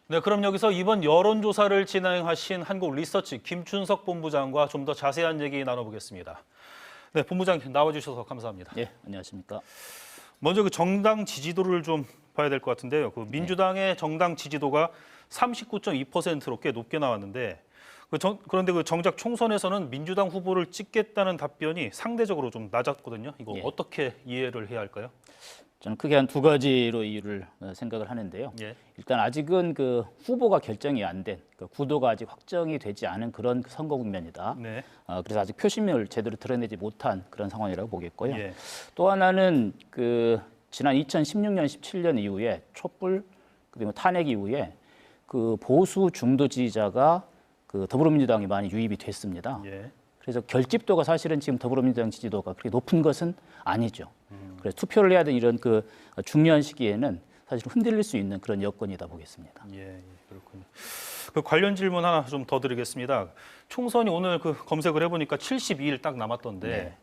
네, 그럼 여기서 이번 여론조사를 진행하신 한국리서치 김춘석 본부장과 좀 더 자세한 얘기 나눠보겠습니다. 네, 본부장 나와주셔서 감사합니다. 예, 안녕하십니까. 먼저 그 정당 지지도를 좀 봐야 될 것 같은데요. 그 민주당의 정당 지지도가 39.2%로 꽤 높게 나왔는데 그런데 그 정작 총선에서는 민주당 후보를 찍겠다는 답변이 상대적으로 좀 낮았거든요. 이거 예. 어떻게 이해를 해야 할까요? 저는 크게 한 두 가지로 이유를 생각을 하는데요. 예. 일단 아직은 그 후보가 결정이 안 된, 그 구도가 아직 확정이 되지 않은 그런 선거 국면이다. 네. 그래서 아직 표심을 제대로 드러내지 못한 그런 상황이라고 보겠고요. 예. 또 하나는 그 지난 2016년, 17년 이후에 촛불 그리고 탄핵 이후에 그 보수 중도 지지자가 그 더불어민주당이 많이 유입이 됐습니다. 예. 그래서 결집도가 사실은 지금 더불어민주당 지지도가 그렇게 높은 것은 아니죠. 그래서 투표를 해야 되는 이런 그 중요한 시기에는 사실 흔들릴 수 있는 그런 여건이다 보겠습니다. 예, 그렇군요. 그 관련 질문 하나 좀 더 드리겠습니다. 총선이 오늘 그 검색을 해보니까 72일 딱 남았던데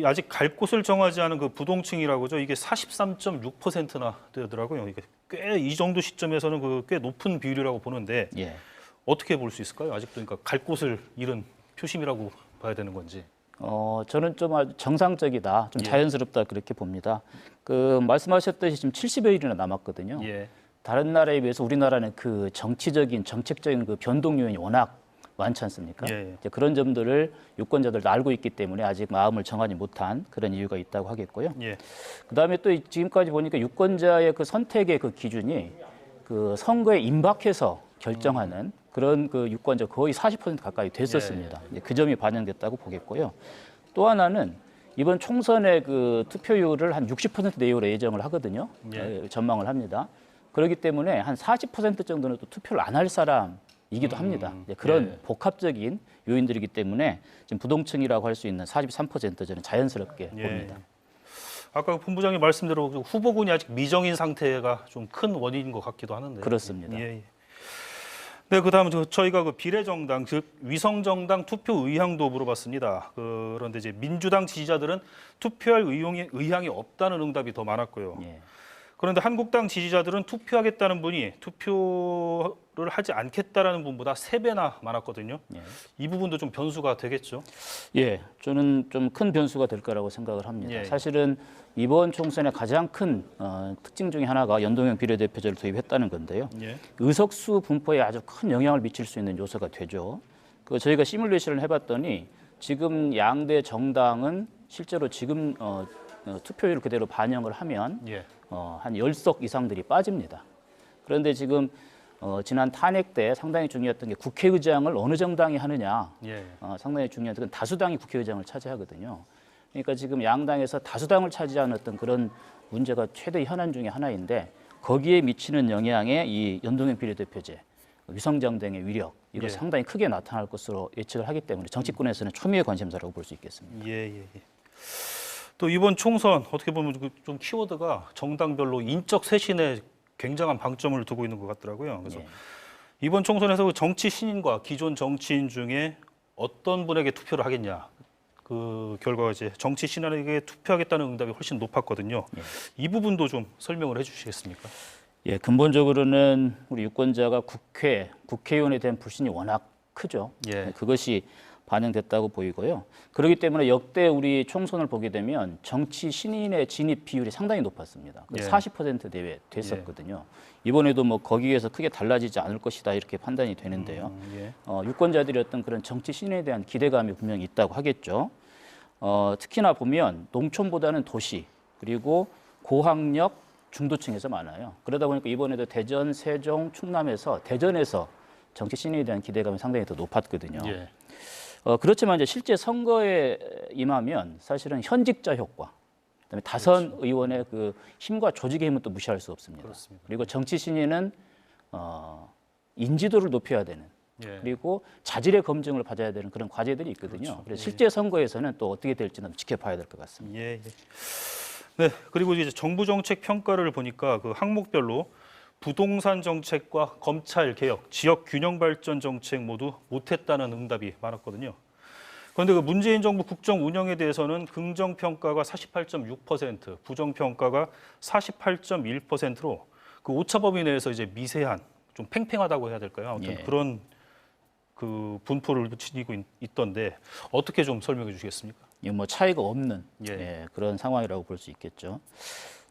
아직 갈 곳을 정하지 않은 그 부동층이라고죠. 이게 43.6%나 되더라고요. 이게 꽤 이 정도 시점에서는 그 꽤 높은 비율이라고 보는데 예. 어떻게 볼 수 있을까요? 아직도 그러니까 갈 곳을 잃은 표심이라고 봐야 되는 건지. 저는 좀 아주 정상적이다, 좀 예. 자연스럽다 그렇게 봅니다. 그 말씀하셨듯이 지금 70여일이나 남았거든요. 예. 다른 나라에 비해서 우리나라는 그 정치적인, 정책적인 그 변동 요인이 워낙 많지 않습니까? 예. 이제 그런 점들을 유권자들도 알고 있기 때문에 아직 마음을 정하지 못한 그런 이유가 있다고 하겠고요. 예. 그다음에 또 지금까지 보니까 유권자의 그 선택의 그 기준이 그 선거에 임박해서 결정하는 그런 그 유권자 거의 40% 가까이 됐었습니다. 이제 그 점이 반영됐다고 보겠고요. 또 하나는 이번 총선의 그 투표율을 한 60% 내외로 예정을 하거든요. 예. 전망을 합니다. 그렇기 때문에 한 40% 정도는 또 투표를 안 할 사람이기도 합니다. 이제 그런 예. 복합적인 요인들이기 때문에 지금 부동층이라고 할 수 있는 43% 저는 자연스럽게 예. 봅니다. 아까 본부장님 말씀대로 후보군이 아직 미정인 상태가 좀 큰 원인인 것 같기도 하는데. 그렇습니다. 예. 네, 그다음 저희가 그 비례정당, 즉 위성정당 투표 의향도 물어봤습니다. 그런데 이제 민주당 지지자들은 투표할 의향이 없다는 응답이 더 많았고요. 예. 그런데 한국당 지지자들은 투표하겠다는 분이 투표를 하지 않겠다라는 분보다 3배나 많았거든요. 예. 이 부분도 좀 변수가 되겠죠. 예, 저는 좀 큰 변수가 될 거라고 생각을 합니다. 예. 사실은 이번 총선의 가장 큰 특징 중에 하나가 연동형 비례대표제를 도입했다는 건데요. 예. 의석수 분포에 아주 큰 영향을 미칠 수 있는 요소가 되죠. 그 저희가 시뮬레이션을 해봤더니 지금 양대 정당은 실제로 지금 투표율 그대로 반영을 하면 예. 한 10석 이상들이 빠집니다. 그런데 지금 지난 탄핵 때 상당히 중요했던 게 국회의장을 어느 정당이 하느냐 예. 상당히 중요한 건 다수당이 국회의장을 차지하거든요. 그러니까 지금 양당에서 다수당을 차지하는 어떤 그런 문제가 최대 현안 중에 하나인데 거기에 미치는 영향에 이 연동형 비례대표제, 위성정당의 위력 이거 예. 상당히 크게 나타날 것으로 예측을 하기 때문에 정치권에서는 초미의 관심사라고 볼 수 있겠습니다. 예. 또 이번 총선 어떻게 보면 좀 키워드가 정당별로 인적 쇄신에 굉장한 방점을 두고 있는 것 같더라고요. 그래서 예. 이번 총선에서 그 정치 신인과 기존 정치인 중에 어떤 분에게 투표를 하겠냐. 그 결과가 이제 정치 신인에게 투표하겠다는 응답이 훨씬 높았거든요. 예. 이 부분도 좀 설명을 해주시겠습니까? 예, 근본적으로는 우리 유권자가 국회의원에 대한 불신이 워낙 크죠. 예. 그것이 반영됐다고 보이고요. 그렇기 때문에 역대 우리 총선을 보게 되면 정치 신인의 진입 비율이 상당히 높았습니다. 예. 40% 내외 됐었거든요. 이번에도 뭐 거기에서 크게 달라지지 않을 것이다 이렇게 판단이 되는데요. 예. 유권자들이 어떤 그런 정치 신인에 대한 기대감이 분명히 있다고 하겠죠. 특히나 보면 농촌보다는 도시 그리고 고학력 중도층에서 많아요. 그러다 보니까 이번에도 대전, 세종, 충남에서 대전에서 정치 신인에 대한 기대감이 상당히 더 높았거든요. 예. 그렇지만 이제 실제 선거에 임하면 사실은 현직자 효과, 그다음에 다선 의원의 그 힘과 조직의 힘은 또 무시할 수 없습니다. 그렇습니다. 그리고 정치 신인은 인지도를 높여야 되는 예. 그리고 자질의 검증을 받아야 되는 그런 과제들이 있거든요. 그렇죠. 그래서 실제 선거에서는 또 어떻게 될지는 지켜봐야 될 것 같습니다. 예. 네, 그리고 이제 정부 정책 평가를 보니까 그 항목별로 부동산 정책과 검찰 개혁, 지역 균형 발전 정책 모두 못했다는 응답이 많았거든요. 그런데 그 문재인 정부 국정 운영에 대해서는 긍정 평가가 48.6%, 부정 평가가 48.1%로 그 오차 범위 내에서 이제 미세한 좀 팽팽하다고 해야 될까요? 아무튼 예. 그런 그 분포를 지니고 있던데 어떻게 좀 설명해 주시겠습니까? 이 뭐 차이가 없는 예. 예, 그런 상황이라고 볼 수 있겠죠.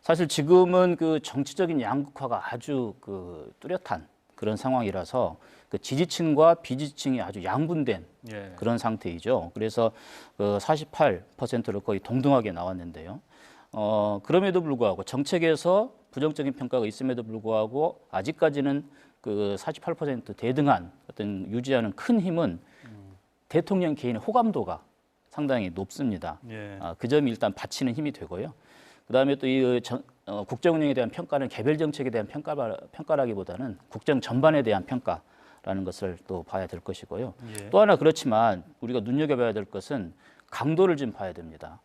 사실 지금은 그 정치적인 양극화가 아주 그 뚜렷한 그런 상황이라서 그 지지층과 비지지층이 아주 양분된 예. 그런 상태이죠. 그래서 그 48%로 거의 동등하게 나왔는데요. 그럼에도 불구하고 정책에서 부정적인 평가가 있음에도 불구하고 아직까지는 그 48% 대등한 어떤 유지하는 큰 힘은 대통령 개인의 호감도가 상당히 높습니다. 예. 그 점이 일단 받치는 힘이 되고요. 그다음에 또 이 국정 운영에 대한 평가는 개별 정책에 대한 평가라기보다는 국정 전반에 대한 평가라는 것을 또 봐야 될 것이고요. 예. 또 하나 그렇지만 우리가 눈여겨봐야 될 것은 강도를 좀 봐야 됩니다.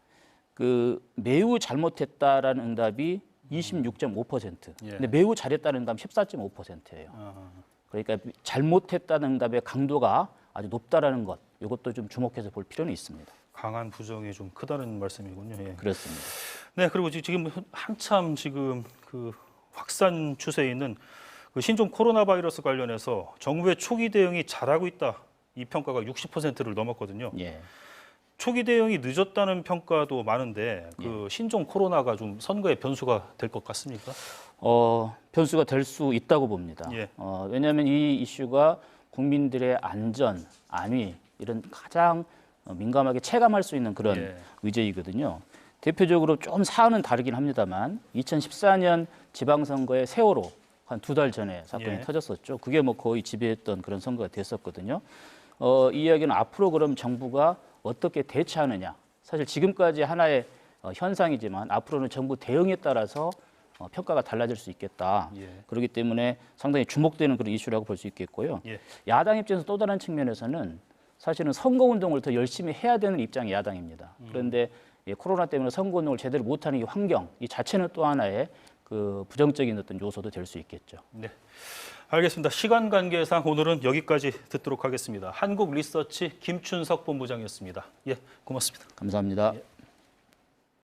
그 매우 잘못했다라는 응답이 26.5%. 예. 근데 매우 잘했다는 응답 14.5%예요. 그러니까 잘못했다는 응답의 강도가 아주 높다라는 것, 이것도 좀 주목해서 볼 필요는 있습니다. 강한 부정이 좀 크다는 말씀이군요. 예. 그렇습니다. 네, 그리고 지금 한참 지금 그 확산 추세에 있는 그 신종 코로나 바이러스 관련해서 정부의 초기 대응이 잘하고 있다. 이 평가가 60%를 넘었거든요. 예. 초기 대응이 늦었다는 평가도 많은데 그 신종 코로나가 좀 선거의 변수가 될 것 같습니까? 변수가 될 수 있다고 봅니다. 예. 왜냐하면 이 이슈가 국민들의 안전, 안위 이런 가장 민감하게 체감할 수 있는 그런 예. 의제이거든요. 대표적으로 좀 사안은 다르긴 합니다만 2014년 지방선거의 세월호 한 2달 전에 사건이 예. 터졌었죠. 그게 뭐 거의 지배했던 그런 선거가 됐었거든요. 이 이야기는 앞으로 그럼 정부가 어떻게 대처하느냐. 사실 지금까지 하나의 현상이지만 앞으로는 정부 대응에 따라서 평가가 달라질 수 있겠다. 예. 그렇기 때문에 상당히 주목되는 그런 이슈라고 볼 수 있겠고요. 예. 야당 입장에서 또 다른 측면에서는 사실은 선거운동을 더 열심히 해야 되는 입장이 야당입니다. 그런데 코로나 때문에 선거운동을 제대로 못하는 이 환경, 이 자체는 또 하나의 그 부정적인 어떤 요소도 될 수 있겠죠. 네. 알겠습니다. 시간 관계상 오늘은 여기까지 듣도록 하겠습니다. 한국리서치 김춘석 본부장이었습니다. 예, 고맙습니다. 감사합니다. 예.